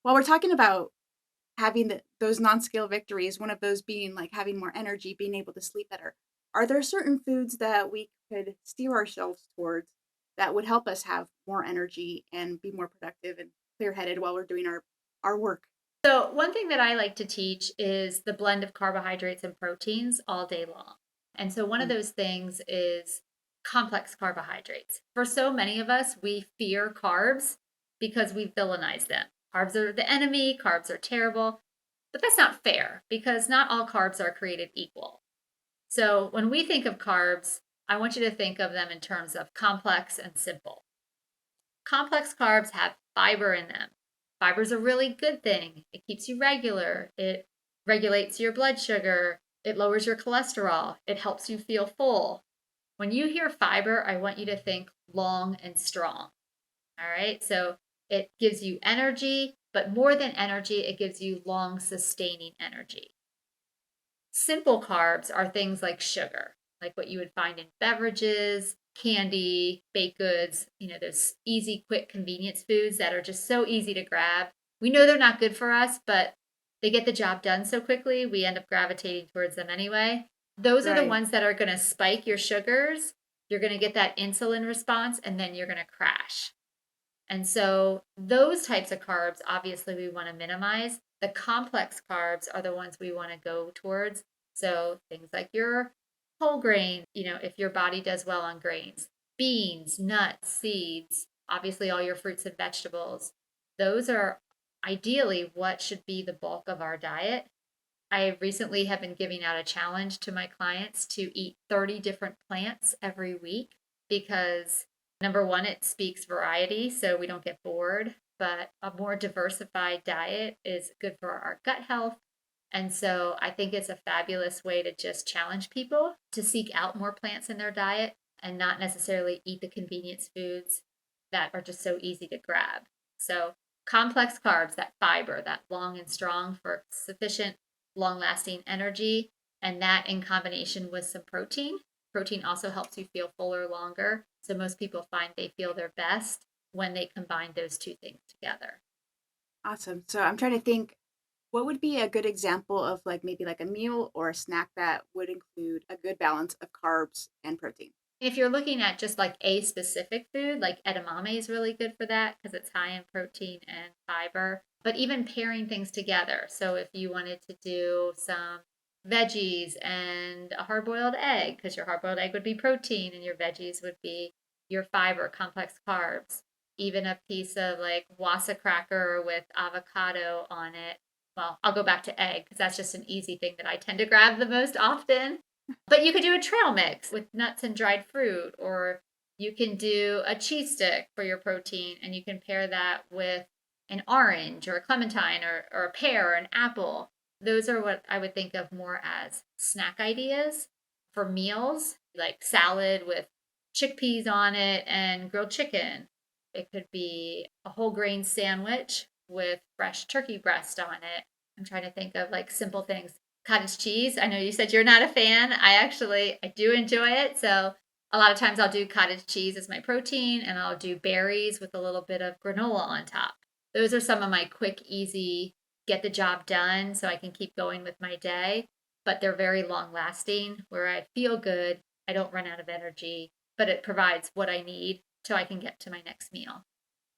While we're talking about having those non-scale victories, one of those being like having more energy, being able to sleep better, are there certain foods that we could steer ourselves towards that would help us have more energy and be more productive and clear-headed while we're doing our work? So, one thing that I like to teach is the blend of carbohydrates and proteins all day long. And so, one of Mm. those things is complex carbohydrates. For so many of us, we fear carbs because we villainize them. Carbs are the enemy, carbs are terrible. But that's not fair because not all carbs are created equal. So, when we think of carbs, I want you to think of them in terms of complex and simple. Complex carbs have fiber in them. Fiber is a really good thing. It keeps you regular. It regulates your blood sugar. It lowers your cholesterol. It helps you feel full. When you hear fiber, I want you to think long and strong. All right. So it gives you energy, but more than energy, it gives you long sustaining energy. Simple carbs are things like sugar, like what you would find in beverages, candy, baked goods, those easy, quick convenience foods that are just so easy to grab. We know they're not good for us, but they get the job done so quickly, we end up gravitating towards them anyway. Those are the Right. ones that are going to spike your sugars. You're going to get that insulin response, and then you're going to crash. And so those types of carbs, obviously, we want to minimize. The complex carbs are the ones we want to go towards. So things like your whole grain, if your body does well on grains, beans, nuts, seeds, obviously all your fruits and vegetables. Those are ideally what should be the bulk of our diet. I recently have been giving out a challenge to my clients to eat 30 different plants every week because number one, it speaks variety so we don't get bored, but a more diversified diet is good for our gut health. And so I think it's a fabulous way to just challenge people to seek out more plants in their diet and not necessarily eat the convenience foods that are just so easy to grab. So complex carbs, that fiber, that long and strong for sufficient long lasting energy, and that in combination with some protein. Protein also helps you feel fuller longer. So most people find they feel their best when they combine those two things together. Awesome. So I'm trying to think what would be a good example of like maybe like a meal or a snack that would include a good balance of carbs and protein? If you're looking at just like a specific food, like edamame is really good for that because it's high in protein and fiber. But even pairing things together. So if you wanted to do some veggies and a hard boiled egg, because your hard boiled egg would be protein and your veggies would be your fiber, complex carbs. Even a piece of like wasa cracker with avocado on it. Well, I'll go back to egg because that's just an easy thing that I tend to grab the most often. But you could do a trail mix with nuts and dried fruit, or you can do a cheese stick for your protein, and you can pair that with an orange or a clementine or a pear or an apple. Those are what I would think of more as snack ideas for meals, like salad with chickpeas on it and grilled chicken. It could be a whole grain sandwich with fresh turkey breast on it. I'm trying to think of like simple things. Cottage cheese. I know you said you're not a fan. I do enjoy it. So a lot of times I'll do cottage cheese as my protein and I'll do berries with a little bit of granola on top. Those are some of my quick, easy, get the job done so I can keep going with my day. But they're very long lasting where I feel good. I don't run out of energy, but it provides what I need so I can get to my next meal.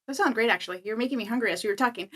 That sounds great, actually. You're making me hungry as we were talking.